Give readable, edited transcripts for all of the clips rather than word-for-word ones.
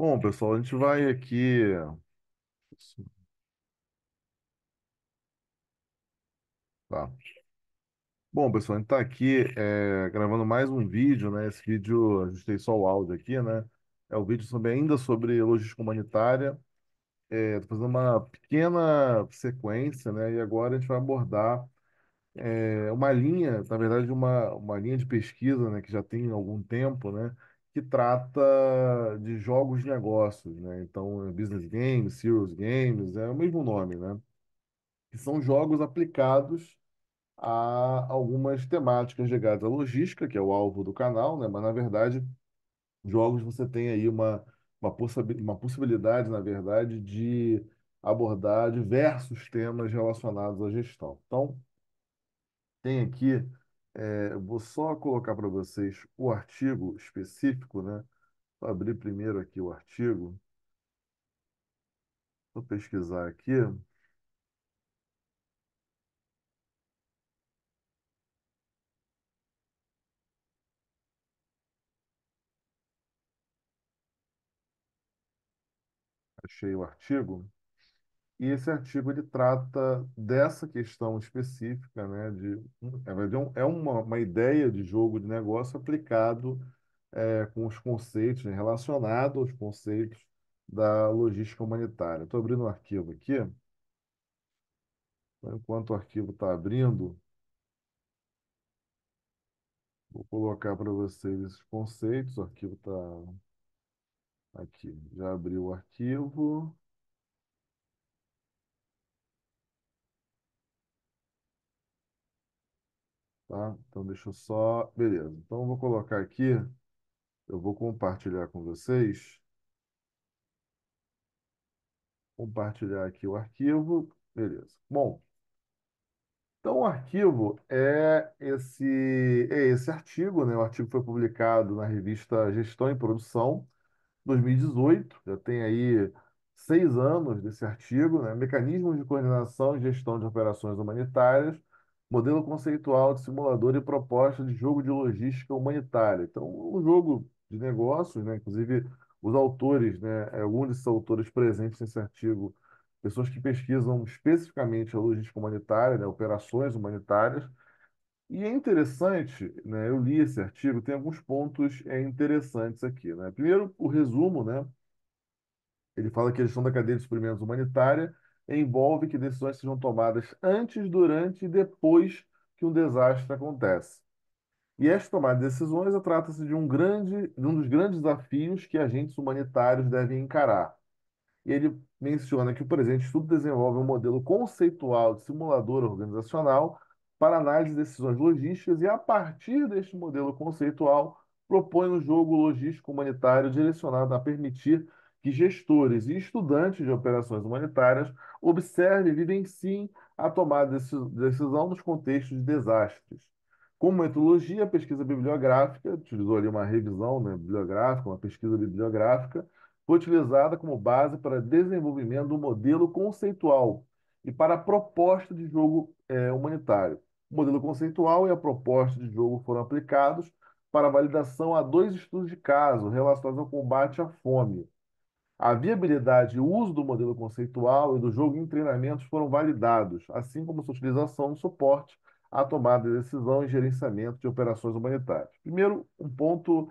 Bom, pessoal, a gente vai aqui. Tá. Bom, pessoal, a gente está aqui gravando mais um vídeo, né? Esse vídeo, a gente tem só o áudio aqui, né? É o vídeo ainda sobre logística humanitária. Estou fazendo uma pequena sequência, né? E agora a gente vai abordar uma linha, na verdade, uma linha de pesquisa, né? Que já tem algum tempo, né? Que trata de jogos de negócios, né? Então, business games, serious games, é o mesmo nome, né? Que são jogos aplicados a algumas temáticas ligadas à logística, que é o alvo do canal, né? Mas, na verdade, jogos você tem aí uma possibilidade, na verdade, de abordar diversos temas relacionados à gestão. Então, tem aqui, eu vou só colocar para vocês o artigo específico, né? Vou abrir primeiro aqui o artigo, vou pesquisar aqui, achei o artigo. E esse artigo ele trata dessa questão específica, né, na verdade, uma ideia de jogo de negócio aplicado com os conceitos, né, relacionado aos conceitos da logística humanitária. Estou abrindo um arquivo aqui. Então, enquanto o arquivo está abrindo, vou colocar para vocês esses conceitos. O arquivo está aqui. Já abriu o arquivo, tá? Então deixa eu só. Beleza. Então eu vou colocar aqui. Eu vou compartilhar com vocês. Compartilhar aqui o arquivo. Beleza. Bom, então o arquivo é esse artigo, né? O artigo foi publicado na revista Gestão e Produção, 2018, já tem aí 6 anos desse artigo, né? Mecanismos de coordenação e gestão de operações humanitárias, modelo conceitual de simulador e proposta de jogo de logística humanitária. Então, um jogo de negócios, né? Inclusive, os autores, né? Alguns desses autores presentes nesse artigo, pessoas que pesquisam especificamente a logística humanitária, né? Operações humanitárias. E é interessante, né? Eu li esse artigo, tem alguns pontos interessantes aqui, né? Primeiro, o resumo, né? Ele fala que a gestão da cadeia de suprimentos humanitária envolve que decisões sejam tomadas antes, durante e depois que um desastre acontece. E esta tomada de decisões trata-se de um dos grandes desafios que agentes humanitários devem encarar. E ele menciona que o presente estudo desenvolve um modelo conceitual de simulador organizacional para análise de decisões logísticas e, a partir deste modelo conceitual, propõe um jogo logístico humanitário direcionado a permitir que gestores e estudantes de operações humanitárias observem e vivenciem a tomada de decisão nos contextos de desastres. Como metodologia, a pesquisa bibliográfica, utilizou ali uma revisão, né, bibliográfica, uma pesquisa bibliográfica, foi utilizada como base para desenvolvimento do modelo conceitual e para a proposta de jogo humanitário. O modelo conceitual e a proposta de jogo foram aplicados para validação a dois estudos de caso relacionados ao combate à fome. A viabilidade e o uso do modelo conceitual e do jogo em treinamentos foram validados, assim como sua utilização no suporte à tomada de decisão e gerenciamento de operações humanitárias. Primeiro, um ponto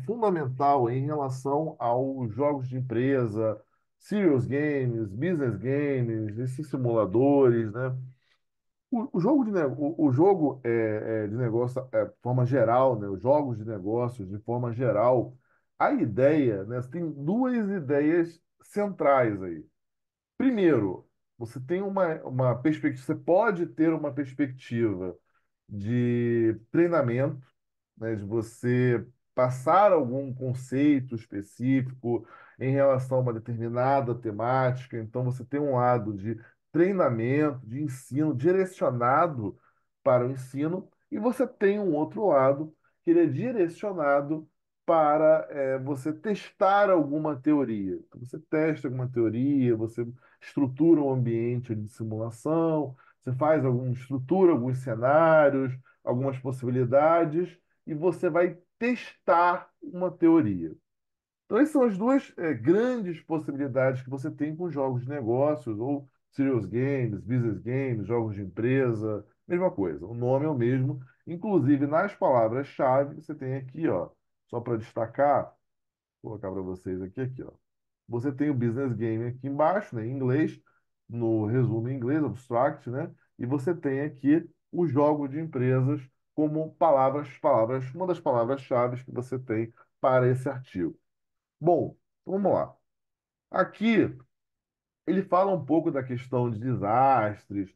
fundamental em relação aos jogos de empresa, serious games, business games, esses simuladores, né? O jogo de negócio, de forma geral, né? Os jogos de negócios, de forma geral, a ideia, né? Você tem duas ideias centrais aí. Primeiro, você tem uma perspectiva, você pode ter uma perspectiva de treinamento, né, de você passar algum conceito específico em relação a uma determinada temática. Então, você tem um lado de treinamento, de ensino direcionado para o ensino, e você tem um outro lado que ele é direcionado para você testar alguma teoria. Então, você testa alguma teoria, você estrutura um ambiente de simulação, você faz estrutura alguns cenários, algumas possibilidades e você vai testar uma teoria. Então, essas são as duas grandes possibilidades que você tem com jogos de negócios, ou serious games, business games, jogos de empresa, mesma coisa. O nome é o mesmo. Inclusive, nas palavras-chave, você tem aqui, ó, só para destacar, vou colocar para vocês aqui, ó. Você tem o business game aqui embaixo, né, em inglês, no resumo em inglês, abstract, né? E você tem aqui o jogo de empresas como palavras, uma das palavras-chave que você tem para esse artigo. Bom, vamos lá. Aqui ele fala um pouco da questão de desastres,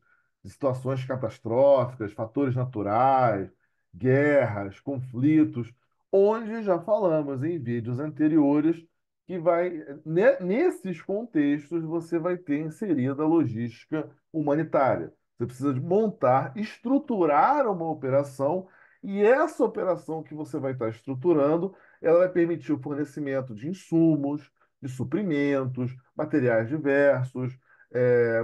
de situações catastróficas, fatores naturais, guerras, conflitos, onde já falamos em vídeos anteriores que nesses contextos você vai ter inserida a logística humanitária. Você precisa de montar, estruturar uma operação e essa operação que você vai estar estruturando, ela vai permitir o fornecimento de insumos, de suprimentos, materiais diversos,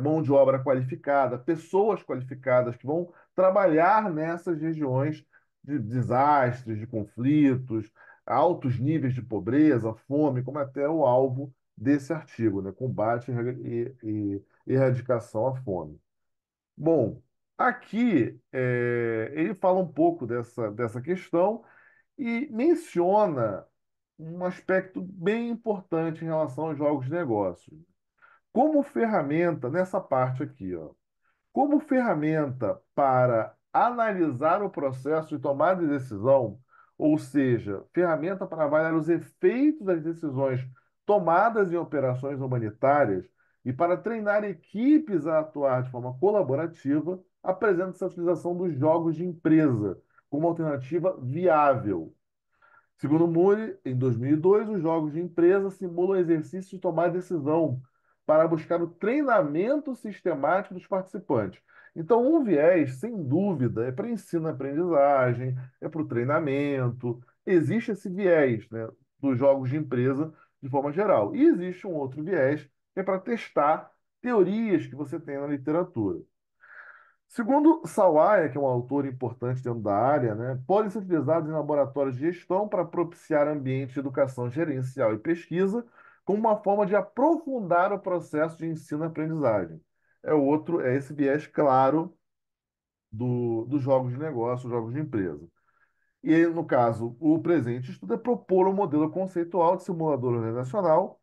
mão de obra qualificada, pessoas qualificadas que vão trabalhar nessas regiões de desastres, de conflitos, altos níveis de pobreza, fome, como até o alvo desse artigo, né? Combate e erradicação à fome. Bom, aqui ele fala um pouco dessa questão e menciona um aspecto bem importante em relação aos jogos de negócios. Como ferramenta, nessa parte aqui, ó, como ferramenta para analisar o processo de tomada de decisão, ou seja, ferramenta para avaliar os efeitos das decisões tomadas em operações humanitárias e para treinar equipes a atuar de forma colaborativa, apresenta-se a utilização dos jogos de empresa como alternativa viável. Segundo Moore, em 2002, os jogos de empresa simulam o exercício de tomar decisão para buscar o treinamento sistemático dos participantes. Então, um viés, sem dúvida, é para ensino-aprendizagem, é para o treinamento. Existe esse viés, né, dos jogos de empresa de forma geral. E existe um outro viés, que é para testar teorias que você tem na literatura. Segundo Sawaya, que é um autor importante dentro da área, né, podem ser utilizados em laboratórios de gestão para propiciar ambientes de educação gerencial e pesquisa, como uma forma de aprofundar o processo de ensino-aprendizagem. É esse viés claro dos jogos de negócio, jogos de empresa. E, no caso, o presente estudo é propor um modelo conceitual de simulador organizacional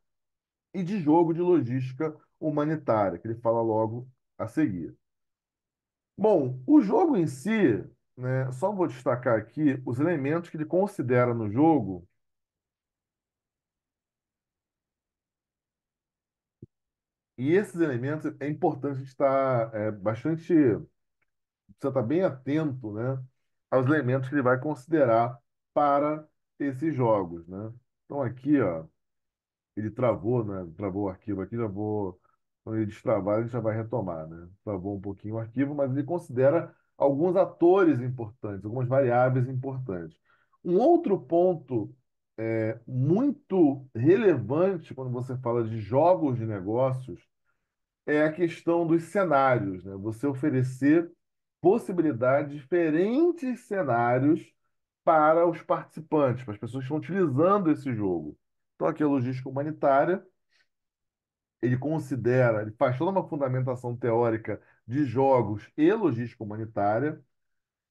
e de jogo de logística humanitária, que ele fala logo a seguir. Bom, o jogo em si, né, só vou destacar aqui os elementos que ele considera no jogo, e esses elementos é importante a gente estar precisa estar bem atento, né, aos elementos que ele vai considerar para esses jogos, né? Então aqui, ó, ele travou, né? Travou o arquivo aqui, já vou. Quando ele destravar, ele já vai retomar, né? Travou um pouquinho o arquivo, mas ele considera alguns atores importantes, algumas variáveis importantes. Um outro ponto muito relevante quando você fala de jogos de negócios é a questão dos cenários, né? Você oferecer possibilidades, diferentes cenários para os participantes, para as pessoas que estão utilizando esse jogo. Então, aqui a logística humanitária, ele faz toda uma fundamentação teórica de jogos e logística humanitária.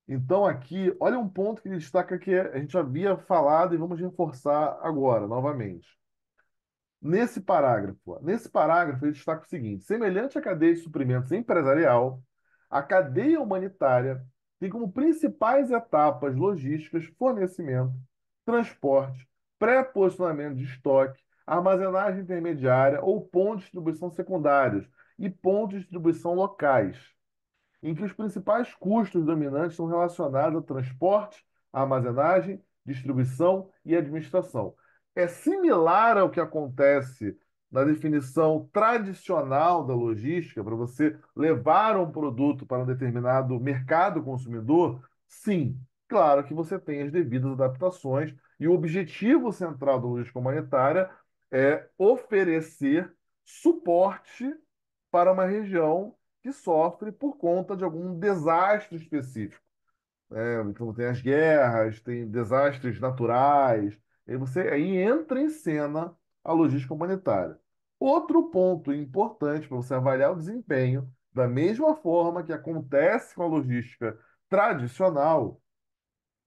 Então, aqui, olha um ponto que ele destaca que a gente havia falado e vamos reforçar agora, novamente. Nesse parágrafo, ele destaca o seguinte: semelhante à cadeia de suprimentos empresarial, a cadeia humanitária tem como principais etapas logísticas fornecimento, transporte, pré-posicionamento de estoque, armazenagem intermediária ou pontos de distribuição secundários e pontos de distribuição locais em que os principais custos dominantes estão relacionados ao transporte, armazenagem, distribuição e administração. É similar ao que acontece na definição tradicional da logística, para você levar um produto para um determinado mercado consumidor? Sim, claro que você tem as devidas adaptações, e o objetivo central da logística humanitária é oferecer suporte para uma região que sofre por conta de algum desastre específico, né? Então, tem as guerras, tem desastres naturais, Aí entra em cena a logística humanitária. Outro ponto importante para você avaliar o desempenho, da mesma forma que acontece com a logística tradicional,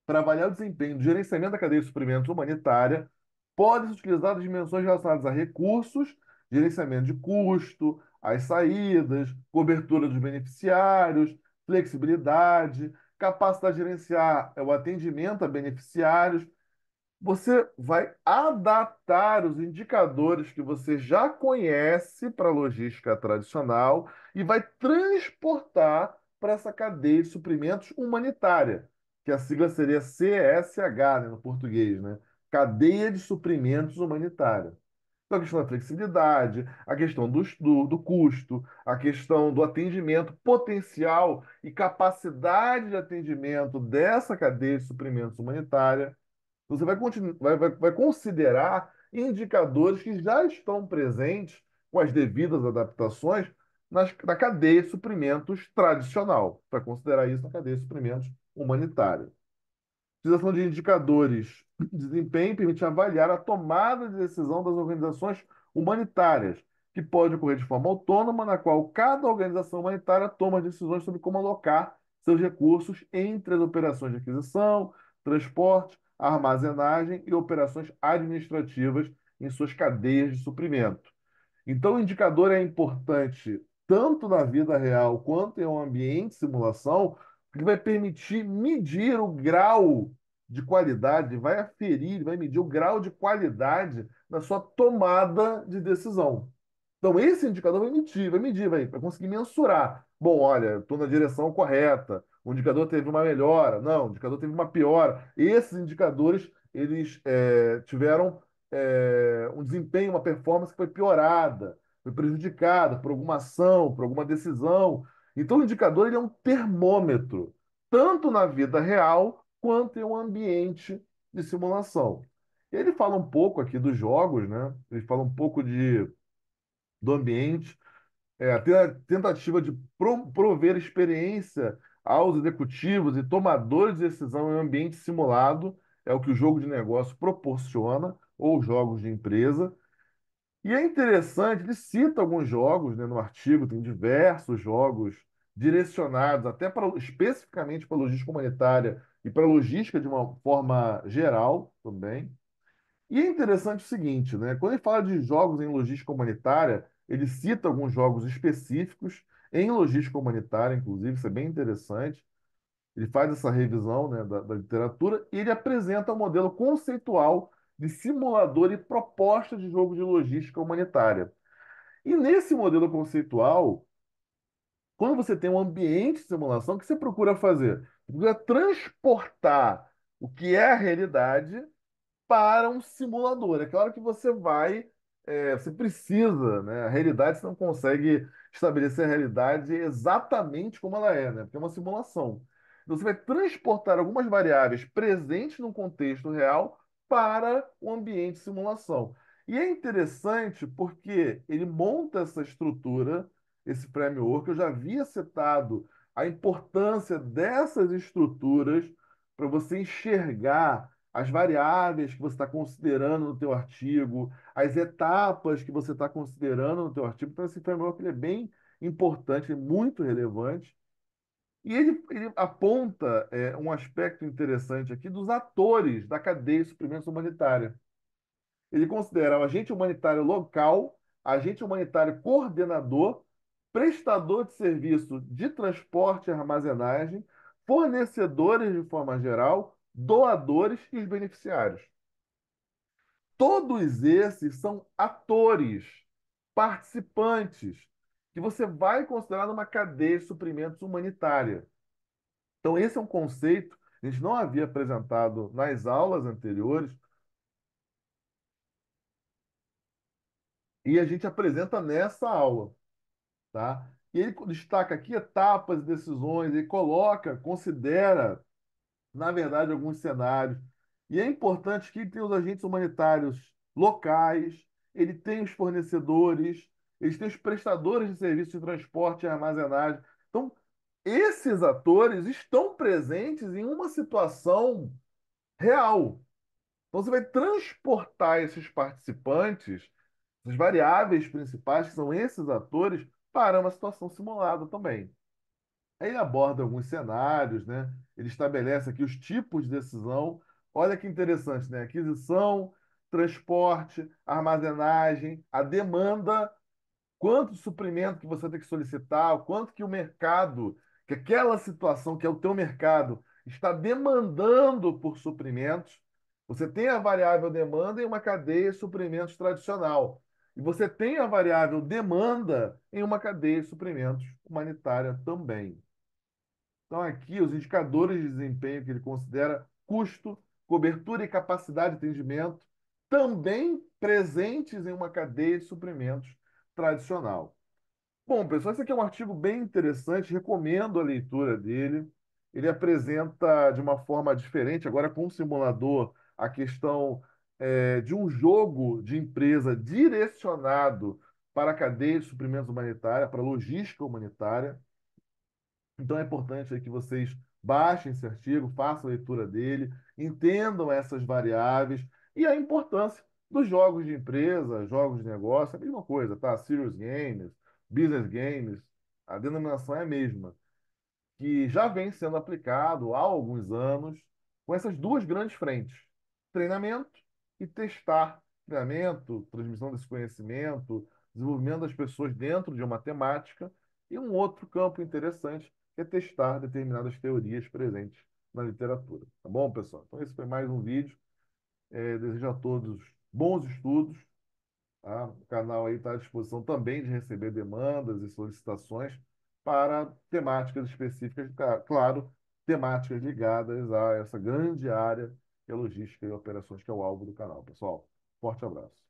para avaliar o desempenho do gerenciamento da cadeia de suprimentos humanitária, podem-se utilizar as dimensões relacionadas a recursos, gerenciamento de custo, as saídas, cobertura dos beneficiários, flexibilidade, capacidade de gerenciar o atendimento a beneficiários. Você vai adaptar os indicadores que você já conhece para a logística tradicional e vai transportar para essa cadeia de suprimentos humanitária, que a sigla seria CSH, né, no português, né? Cadeia de Suprimentos Humanitária. Então, a questão da flexibilidade, a questão do custo, a questão do atendimento potencial e capacidade de atendimento dessa cadeia de suprimentos humanitária. Você vai considerar indicadores que já estão presentes com as devidas adaptações na cadeia de suprimentos tradicional, para considerar isso na cadeia de suprimentos humanitária. Utilização de indicadores de desempenho permite avaliar a tomada de decisão das organizações humanitárias, que pode ocorrer de forma autônoma, na qual cada organização humanitária toma decisões sobre como alocar seus recursos entre as operações de aquisição, transporte, armazenagem e operações administrativas em suas cadeias de suprimento. Então, o indicador é importante tanto na vida real quanto em um ambiente de simulação, porque vai permitir medir o grau de qualidade, vai aferir, vai medir o grau de qualidade na sua tomada de decisão. Então, esse indicador vai conseguir mensurar. Bom, olha, estou na direção correta. O indicador teve uma melhora. Não, o indicador teve uma piora. Esses indicadores, eles tiveram um desempenho, uma performance que foi piorada, foi prejudicada por alguma ação, por alguma decisão. Então, o indicador ele é um termômetro, tanto na vida real quanto em um ambiente de simulação. Ele fala um pouco aqui dos jogos, né? Ele fala um pouco do ambiente, a tentativa de prover experiência aos executivos e tomadores de decisão em um ambiente simulado, é o que o jogo de negócio proporciona, ou jogos de empresa. E é interessante, ele cita alguns jogos, né, no artigo, tem diversos jogos direcionados até para, especificamente para a logística humanitária e para a logística de uma forma geral também. E é interessante o seguinte, né? Quando ele fala de jogos em logística humanitária, ele cita alguns jogos específicos em logística humanitária, inclusive, isso é bem interessante. Ele faz essa revisão, né, da literatura e ele apresenta um modelo conceitual de simulador e proposta de jogo de logística humanitária. E nesse modelo conceitual, quando você tem um ambiente de simulação, o que você procura fazer? Você procura transportar o que é a realidade para um simulador. É claro que você precisa, né? A realidade você não consegue estabelecer a realidade exatamente como ela é, né? Porque é uma simulação. Então, você vai transportar algumas variáveis presentes no contexto real para o ambiente de simulação. E é interessante porque ele monta essa estrutura, esse framework. Eu já havia citado a importância dessas estruturas para você enxergar as variáveis que você está considerando no teu artigo, as etapas que você está considerando no teu artigo. Então, esse framework ele é bem importante, é muito relevante. E ele aponta um aspecto interessante aqui dos atores da cadeia de suprimentos humanitária. Ele considera o agente humanitário local, agente humanitário coordenador, prestador de serviço de transporte e armazenagem, fornecedores de forma geral, doadores e os beneficiários. Todos esses são atores, participantes, que você vai considerar numa cadeia de suprimentos humanitária. Então, esse é um conceito que a gente não havia apresentado nas aulas anteriores e a gente apresenta nessa aula, tá? E ele destaca aqui etapas e decisões, ele coloca, considera, na verdade, alguns cenários. E é importante que ele tenha os agentes humanitários locais, ele tem os fornecedores, eles têm os prestadores de serviços de transporte e armazenagem. Então, esses atores estão presentes em uma situação real. Então, você vai transportar esses participantes, as variáveis principais, que são esses atores, para uma situação simulada também. Aí ele aborda alguns cenários, né? Ele estabelece aqui os tipos de decisão. Olha que interessante, né? Aquisição, transporte, armazenagem, a demanda, quanto suprimento que você tem que solicitar, o quanto que o mercado, que aquela situação que é o teu mercado, está demandando por suprimentos. Você tem a variável demanda em uma cadeia de suprimentos tradicional. E você tem a variável demanda em uma cadeia de suprimentos humanitária também. Então, aqui, os indicadores de desempenho que ele considera custo, cobertura e capacidade de atendimento, também presentes em uma cadeia de suprimentos tradicional. Bom, pessoal, esse aqui é um artigo bem interessante, recomendo a leitura dele. Ele apresenta de uma forma diferente, agora com um simulador, a questão de um jogo de empresa direcionado para a cadeia de suprimentos humanitária, para a logística humanitária. Então é importante aí que vocês baixem esse artigo, façam a leitura dele, entendam essas variáveis e a importância dos jogos de empresa, jogos de negócio, é a mesma coisa, tá? Serious games, business games, a denominação é a mesma que já vem sendo aplicado há alguns anos com essas duas grandes frentes: treinamento e testar. Treinamento, transmissão desse conhecimento, desenvolvimento das pessoas dentro de uma temática, e um outro campo interessante que é testar determinadas teorias presentes na literatura. Tá bom, pessoal? Então, esse foi mais um vídeo. Desejo a todos bons estudos. Tá? O canal aí está à disposição também de receber demandas e solicitações para temáticas específicas, claro, temáticas ligadas a essa grande área que é logística e operações, que é o alvo do canal, pessoal. Forte abraço.